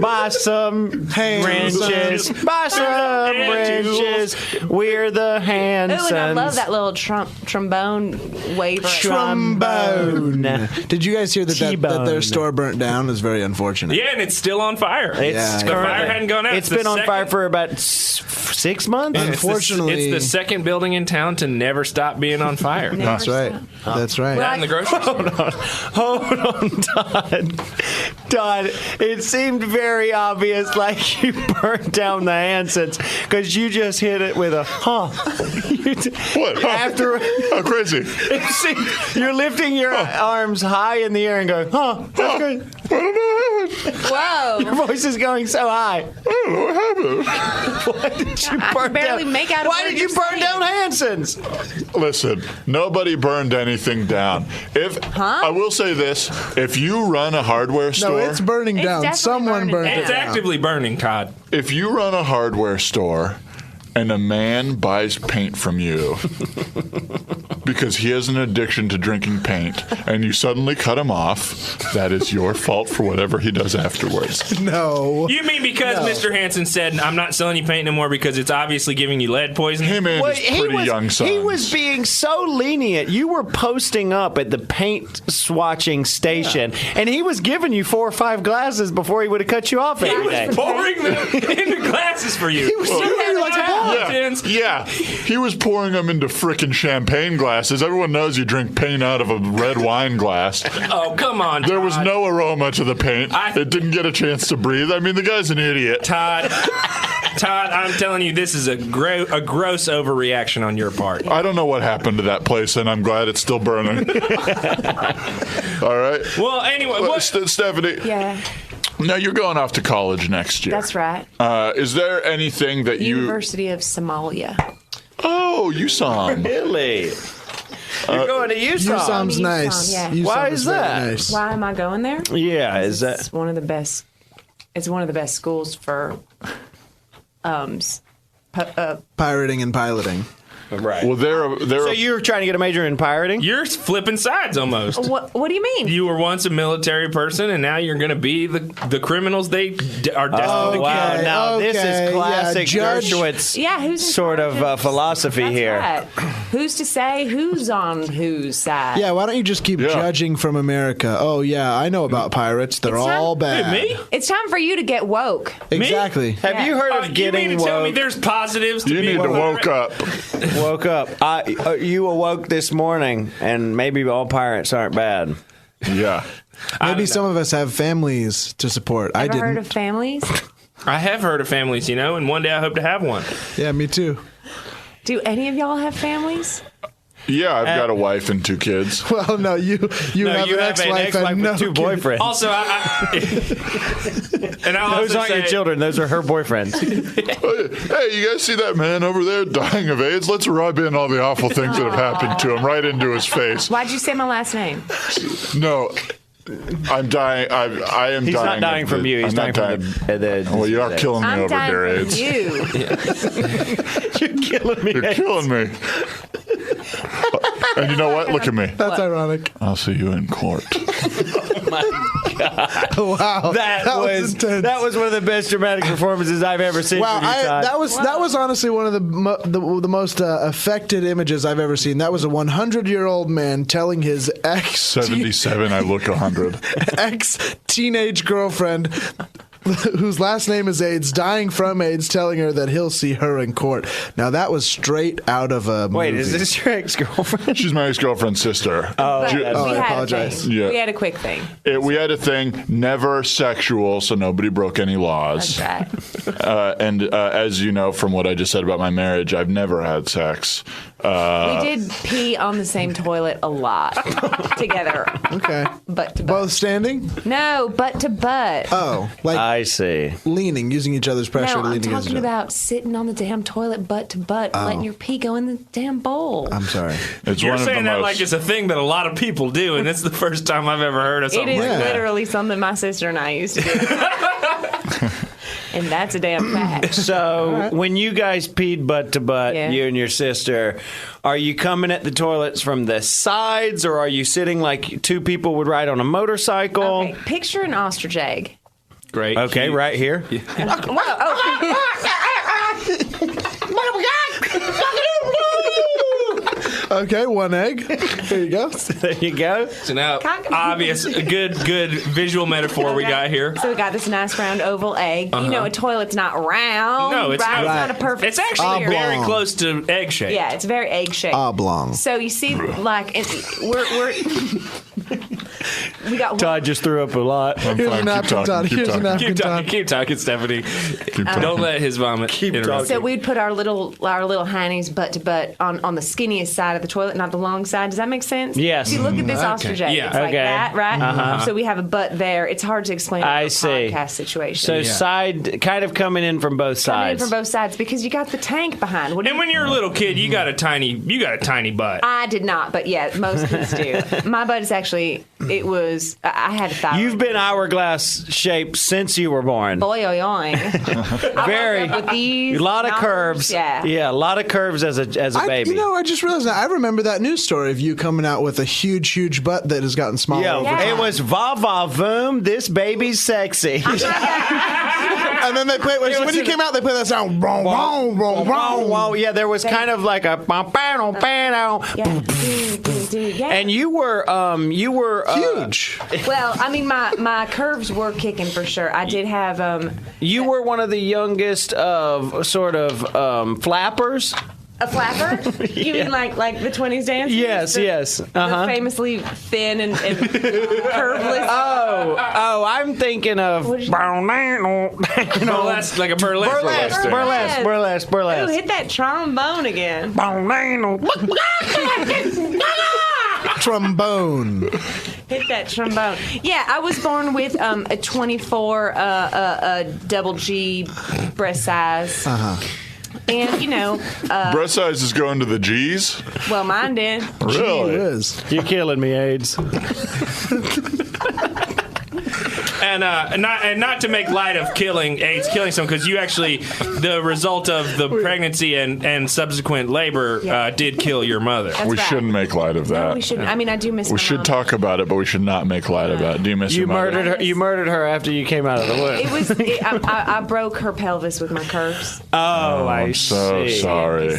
buy some wrenches. Buy some wrenches. We're the Hansons. Oh, and I love that little trombone waver. Trombone. Did you guys hear that T-bone. their store burnt down? Is very unfortunate. Yeah, and it's still on fire. It's The fire hadn't gone out. It's been on fire for about 6 months. Unfortunately, it's the second building in town to never stop being on fire. That's right. That's right. Not in the grocery store. Hold on, Todd. Todd, it seemed very obvious like you burnt down the Hansons because you just hit it with a What? Huh? After How crazy. you're lifting your arms high in the air and going, that's good. I don't know what happened. Whoa. Your voice is going so high. I don't know what happened. Why did you I burn barely down? make out a Why word did you you're burn saying. down Hansons? Listen, nobody burned anything down. I will say this: if you run a hardware No, store, it's burning It's down. definitely Someone burning burned down. it It's down. actively burning, Todd. if you run a hardware store and a man buys paint from you because he has an addiction to drinking paint and you suddenly cut him off, that is your fault for whatever he does afterwards. No. You mean because Mr. Hansen said, I'm not selling you paint anymore because it's obviously giving you lead poisoning? Him and Well, his pretty young son. he was being so lenient. You were posting up at the paint swatching station, and he was giving you 4 or 5 glasses before he would have cut you off He every day. was pouring them into glasses for you. He was Yeah, he was pouring them into frickin' champagne glasses. Everyone knows you drink paint out of a red wine glass. Oh, come on, Todd. There was no aroma to the paint. It didn't get a chance to breathe. I mean, the guy's an idiot. Todd, I'm telling you, this is a gross overreaction on your part. I don't know what happened to that place, and I'm glad it's still burning. All right. Well, anyway, Well, what? Stephanie, Yeah, now you're going off to college next year. that's right. Is there anything that you... University of Somalia. Oh, you saw him. Really? You're going to Utah. USOM's nice. Yeah. USOM Why is very that? Nice. Why am I going there? Yeah, is that? It's one of the best. It's one of the best schools for Pirating and piloting. Right. Well, So you were trying to get a major in pirating? You're flipping sides almost. What do you mean? You were once a military person, and now you're going to be the criminals they are destined to Wow, kill. now this okay, is classic yeah, Judge- Dershowitz Yeah, who's in sort charge of philosophy That's here. right. Who's to say who's on whose side? Yeah, why don't you just keep Yeah. judging from America? Oh, yeah, I know about pirates. They're It's time- all bad. Me? It's time for you to get woke. Exactly. Have you heard of You getting mean to tell me woke? there's positives to You being need to woke up. Woke up. You awoke this morning, and maybe all pirates aren't bad. Yeah. Maybe some of us have families to support. I Ever heard didn't. of families? I have heard of families, and one day I hope to have one. Yeah, me too. Do any of y'all have families? Yeah, I've got a wife and 2 kids. Well, no, you have you an have ex-wife and no with 2 kid. boyfriends. Also, and I'll Those also aren't say, your children. Those are her boyfriends. Hey, you guys see that man over there dying of AIDS? Let's rub in all the awful things that have happened to him right into his face. Why'd you say my last name? No, I'm dying. I am He's dying. not dying of from you. He's I'm dying not from the Well, you are killing me I'm over dying here, from AIDS. you. You're killing me. You're killing me. And you know what? Look at me. That's ironic. I'll see you in court. Wow, That was intense. that was one of the best dramatic performances I've ever seen. Wow, from you, Todd. that was honestly one of the most affected images I've ever seen. That was a 100-year-old man telling his 77. I look 100. ex teenage girlfriend, whose last name is AIDS, dying from AIDS, telling her that he'll see her in court. Now that was straight out of a movie. Wait, is this your ex-girlfriend? She's my ex-girlfriend's sister. But Ju- we I had apologize. a thing. Yeah. We had a quick thing. we had a thing, never sexual, so nobody broke any laws. That's right. And as you know from what I just said about my marriage, I've never had sex. We did pee on the same toilet a lot together. Okay. Butt to butt. Both standing? No, butt to butt. Oh, like I see. leaning, using each other's pressure No, to I'm lean against talking each other. about sitting on the damn toilet butt to butt, letting your pee go in the damn bowl. I'm sorry. It's You're one of the saying that most, like it's a thing that a lot of people do, and it's the first time I've ever heard of It something is like that. literally something my sister and I used to do. And that's a damn fact. So when you guys peed butt to butt, Yeah. you and your sister, are you coming at the toilets from the sides, or are you sitting like two people would ride on a motorcycle? Okay, picture an ostrich egg. Great. Okay, cute. right here. Okay, one egg. There you go. There you go. So now, Cock- obvious, a good visual metaphor we got here. So we got this nice round oval egg. You know, a toilet's not round. No, it's right? not. It's not a perfect. It's actually sphere. very close to egg shape. Yeah, it's very egg shaped. Oblong. So you see, like, we're we got Todd just threw up a lot. I'm Here's fine. an napkin, Todd. Here's a napkin, Keep talking, Todd. keep talking, Stephanie. talking. Don't let his vomit interrupt. So we'd put our little heinies butt to butt on the skinniest side of the toilet, not the long side. Does that make sense? Yes. See, look at this ostrich egg. Yeah. It's like Okay. that, right? So we have a butt there. It's hard to explain in I a see. podcast situation. So side, kind of coming in from both Coming in sides. from both sides because you got the tank behind. What do And you when you're a little kid, you got a tiny butt. I did not, but yeah, most kids do. My butt is actually, I had a thigh. You've been hourglass shaped since you were born. Boy, oy, oy. Very. With these A lot of knockers, curves. Yeah. a lot of curves as a baby. I just realized that. I remember that news story of you coming out with a huge butt that has gotten smaller over Yeah. time. It was va va voom. This baby's sexy. And then they played, when you came out, they played that sound. Wrong, wrong, wrong, wrong. Well, yeah, there was kind of like a Yeah. and you were Huge. Well, I mean, my curves were kicking for sure. I did have you were one of the youngest of sort of flappers. a flapper. You mean like the 20s dancers? Yes. The Uh-huh. famously thin and curveless. Oh, I'm thinking of What is- Burlesque, like a burlesque. burlesque. Ooh, hit that trombone again. Trombone. Hit that trombone. Yeah, I was born with a 24 double G breast size. And, Breast size is going to the G's? well, mine did. Really? It is. You're killing me, AIDS. And not to make light of AIDS killing someone, because you actually, the result of the pregnancy and subsequent labor Yeah. did kill your mother. That's We right. shouldn't make light of that. We shouldn't. I mean, I do miss We my should mom. talk about it, but we should not make light of that. Do you miss You your mother? murdered her. You murdered her after you came out of the womb. It was. I broke her pelvis with my curves. Oh, I I'm so see. sorry.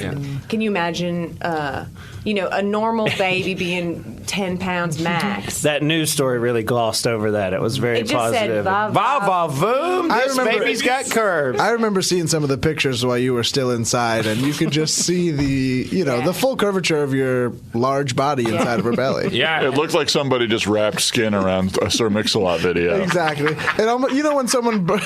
Can you imagine? A normal baby being 10 pounds max. That news story really glossed over that. It was very It just said, positive. va, Va va. va voom. I This remember- baby's got curves. I remember seeing some of the pictures while you were still inside, and you could just see the full curvature of your large body inside of her belly. Yeah. It looked like somebody just wrapped skin around a Sir Mix-a-Lot video. Exactly. And almost, when someone bursts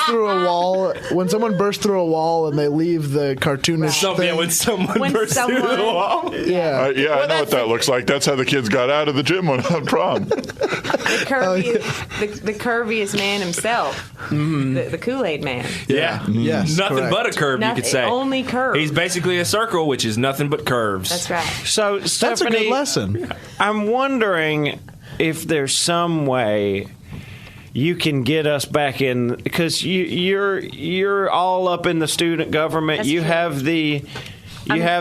through a wall, and they leave the cartoonish thing. When someone When bursts through the someone- wall. yeah. I know what that looks like. That's how the kids got out of the gym on prom. The curviest man himself, the Kool-Aid man. Yeah. Yes. Nothing correct. but a curve, you Nothing- could say. only curve. He's basically a circle, which is nothing but curves. That's right. So, That's a Stephanie, good lesson. I'm wondering if there's some way you can get us back in, because you're all up in the student government. That's You true. have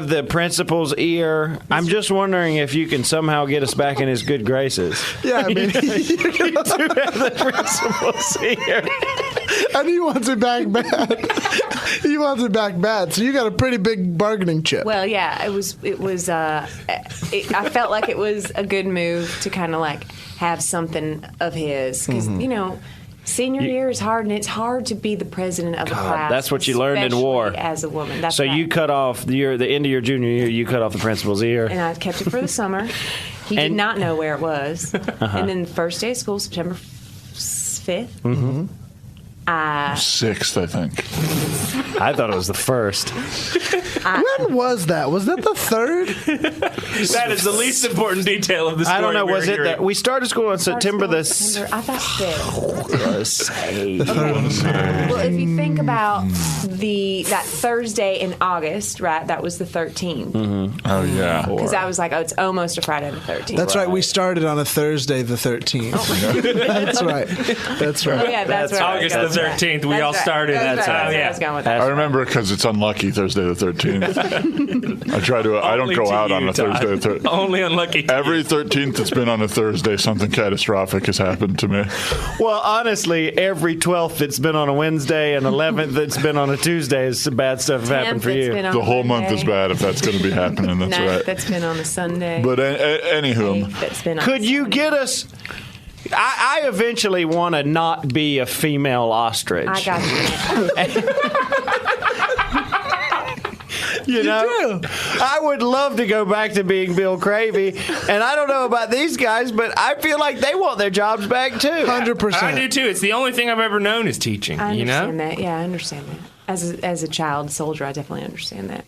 the principal's ear. I'm just wondering if you can somehow get us back in his good graces. Yeah, I mean, You do have the principal's ear. and he wants it back bad. He wants it back bad. So you got a pretty big bargaining chip. Well, yeah, it was. I felt like it was a good move to kind of like have something of his, because senior year is hard, and it's hard to be the president of a class. that's what you learned in especially war. as a woman. That's So right. you cut off the end of your junior year. You cut off the principal's ear. And I kept it for the summer. He did And- not know where it was. And then the first day of school, September 5th, Sixth, I think. I thought it was the first. When was that? Was that the third? That is the least important detail of the story. I don't know. we're Was it hearing. that we started school on September the I thought 5th. Okay. Well, if you think about that Thursday in August, right? That was the 13th. Oh, yeah. Because I was like, it's almost a Friday the 13th. That's right. We started on a Thursday the 13th. That's right. That's right. Yeah, that's right. August the 13th. We all started. That's right. Oh, I yeah. was going with that. I remember because it's unlucky Thursday the 13th. I try to. I don't Only go to out you, on a Todd. Thursday the 13th. Only unlucky. Every 13th that's been on a Thursday, something catastrophic has happened to me. Well, honestly, every 12th that's been on a Wednesday and 11th that's been on a Tuesday is some bad stuff have happened for you. The whole month is bad if that's going to be happening. That's right. That's been on a Sunday. But anywho, That's been on Could a you Sunday. get us? I eventually want to not be a female ostrich. I got you. You know, I would love to go back to being Bill Cravey, and I don't know about these guys, but I feel like they want their jobs back too. 100%. I do too. It's the only thing I've ever known is teaching. I You understand know. that. Yeah, I understand that. As a child soldier, I definitely understand that.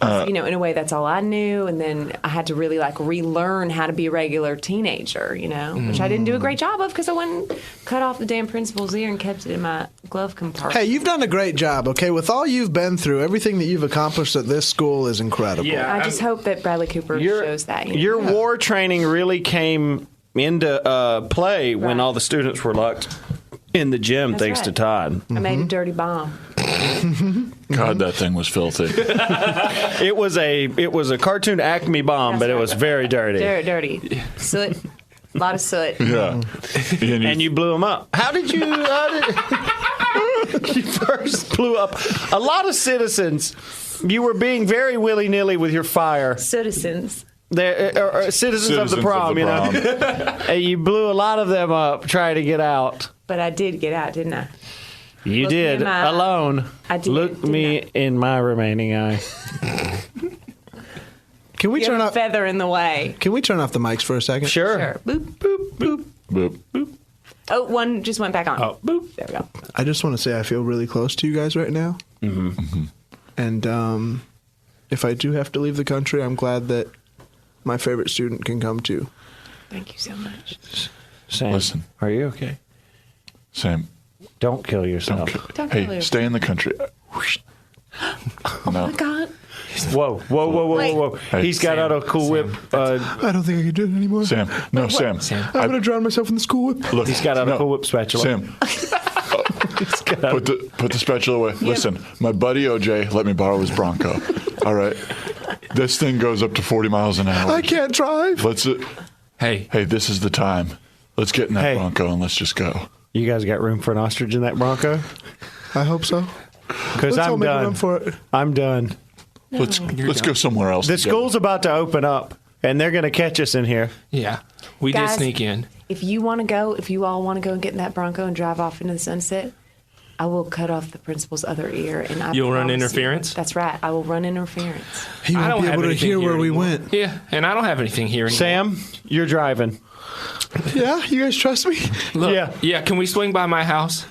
In a way, that's all I knew, and then I had to really relearn how to be a regular teenager. Which I didn't do a great job of because I wouldn't cut off the damn principal's ear and kept it in my glove compartment. Hey, you've done a great job, okay? With all you've been through, everything that you've accomplished at this school is incredible. Yeah. I just hope that Bradley Cooper shows that. Your war training really came into play when Right. all the students were locked in the gym, That's thanks right. to Todd. I made a dirty bomb. God, that thing was filthy. It was a cartoon Acme bomb, but it was very dirty. Dirty. Soot. A lot of soot. Yeah. And you blew them up. How did you? You first blew up a lot of citizens. You were being very willy-nilly with your fire. Citizens. Citizens of the prom, you know. And you blew a lot of them up trying to get out. But I did get out, didn't I? You Look me did in my eye. alone. I did, Look didn't me I? in my remaining eye. Can we You turn have a off? feather in the way. Can we turn off the mics for a second? Sure. Sure. Boop, boop, boop. Boop. Oh, one just went back on. Oh, boop. There we go. I just want to say I feel really close to you guys right now. Mm-hmm. And if I do have to leave the country, I'm glad that my favorite student can come too. Thank you so much. Sam, Listen. are you okay? Sam, Don't kill yourself. Don't hey, kill yourself. stay in the country. No. Oh, God. Whoa. Hey, He's got Sam, out a Cool Whip. I don't think I can do it anymore. Sam. No, Sam. I'm going to drown myself in the school whip. Look, He's got out a no. Cool Whip spatula. Sam. Put the spatula away. Listen, my buddy OJ let me borrow his Bronco. All right. This thing goes up to 40 miles an hour. I can't drive. Let's. Hey. Hey, this is the time. Let's get in that Hey. Bronco and let's just go. You guys got room for an ostrich in that Bronco? I hope so. Because Let's all I'm make a done. run for it. I'm done. Let's go somewhere else. The together. school's about to open up, and they're going to catch us in here. Yeah. We Guys, did sneak in. If you want to go, if you all want to go and get in that Bronco and drive off into the sunset, I will cut off the principal's other ear. And I You'll run promise you- interference? That's right. I will run interference. He I won't don't be have able to anything hear here where we anymore. went. Yeah, and I don't have anything here anymore. Sam, you're driving. Yeah, you guys trust me? Look, yeah. Can we swing by my house?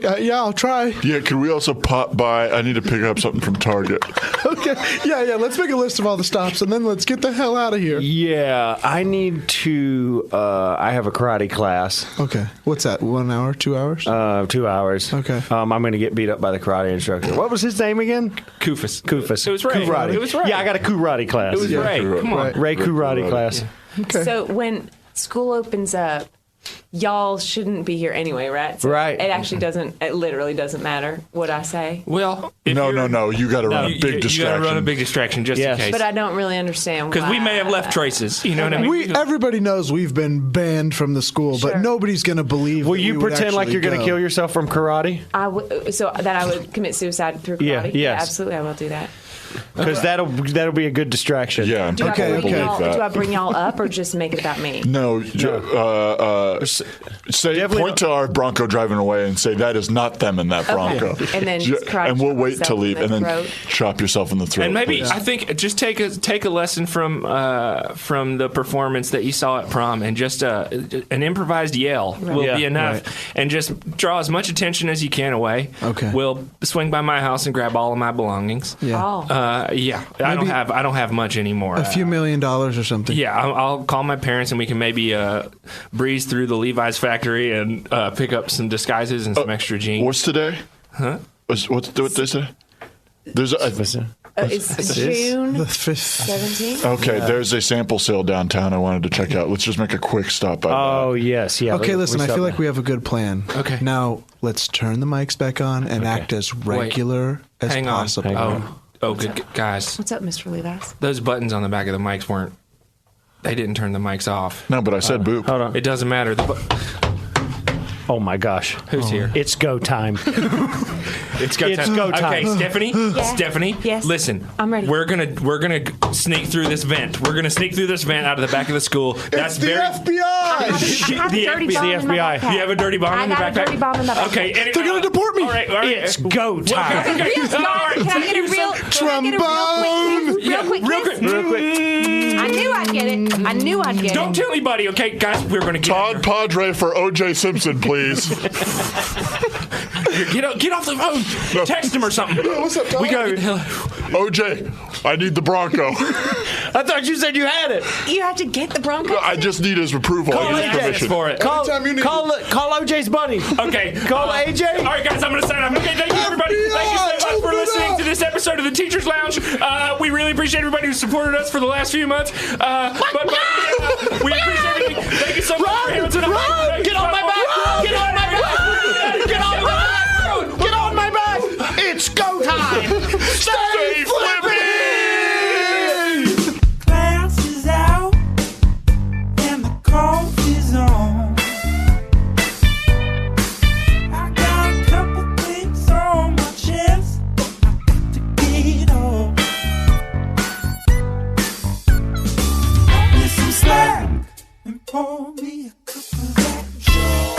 Yeah, I'll try. Yeah, can we also pop by? I need to pick up something from Target. Okay. Yeah. Let's make a list of all the stops and then let's get the hell out of here. Yeah, I need to. I have a karate class. Okay. What's that? 1 hour? 2 hours? 2 hours. Okay. I'm going to get beat up by the karate instructor. What was his name again? Kufus. Kufus. It was Ray. Karate. It was Ray. Yeah, I got a karate class. It was Ray. Come on. Right. Ray karate class. Okay. So when school opens up, y'all shouldn't be here anyway, right? So Right. It actually doesn't. It literally doesn't matter what I say. Well, if No. you're- You got to run a big You distraction. got to run a big distraction just Yes. in case. But I don't really understand Because we may have left traces. You know what I mean? Everybody knows we've been banned from the school, but Sure. nobody's going to believe. Will that you we would pretend like actually you're going to go. kill yourself from karate? So that I would commit suicide through Yeah, karate? yes. Absolutely, I will do that. Because that'll be a good distraction. Yeah, I'm Do I, Okay, bring okay. y'all, do I bring y'all up or just make it about me? No, say Definitely point to our Bronco driving away and say that is not them in that Bronco. And then just karate and we'll chop wait to myself leave in and the then throat. chop yourself in the throat. And maybe please. I think just take a lesson from the performance that you saw at prom, and just an improvised yell will Yeah, be enough, right. and just draw as much attention as you can away. Okay. We'll swing by my house and grab all of my belongings. Yeah. Oh. Yeah. I don't have much anymore. A few $1 million or something. Yeah, I'll call my parents and we can maybe breeze through the Levi's factory and pick up some disguises and some extra jeans. What's today? Huh? What day is today? There's a It's June The 5th. 17th. Okay, there's a sample sale downtown I wanted to check out. Let's just make a quick stop by Oh, that. yes. Yeah. Okay, we listen, I saw feel that. like we have a good plan. Okay. Now, let's turn the mics back on and act as regular as Hang on. possible. Oh, good guys. What's up, Mr. Levi's? Those buttons on the back of the mics weren't. They didn't turn the mics off. No, but I said boop. Hold on. It doesn't matter. Oh, my gosh. Who's here? It's go time. It's go It's time. go time. Okay, Stephanie. Stephanie. Yes. Listen. I'm ready. We're gonna sneak through this vent. We're gonna sneak through this vent out of the back of the school. That's the very. FBI! I have The a dirty FBI. bomb The in my FBI. backpack. You have a dirty bomb I in your got backpack. a dirty bomb in my backpack. Okay. They're gonna deport me. All right. All right. It's go time. Okay. Can I get a real quick Real quick. Real quick. I knew I'd get it. I knew I'd get Don't it. tell anybody, okay, guys? We're gonna get Todd Padre for O.J. Simpson, please. get off the phone. No. Text him or something. What's up, Todd? We gotta get the hell. O.J., I need the Bronco. I thought you said you had it. You have to get the Bronco. I just need his approval. Call I need his AJ permission. for it. Anytime you need Call OJ's buddy. Okay. Call AJ. All right, guys, I'm going to sign off. Okay, thank you, everybody. Thank you so much for open it listening up. to this episode of the Teacher's Lounge. We really appreciate everybody who supported us for the last few months. We appreciate everything. Thank you so much for Hamilton. Get on my back. Get on my back. Get on my back. Get on my back. It's go time. Stay flippy! Class is out and the coffee's on. I got a couple things on my chest I got to get off. Cut me some slack and pour me a cup of that joy.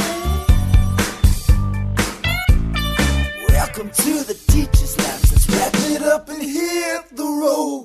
Welcome to the Teacher's Lounge. Let's wrap it up and hit the road.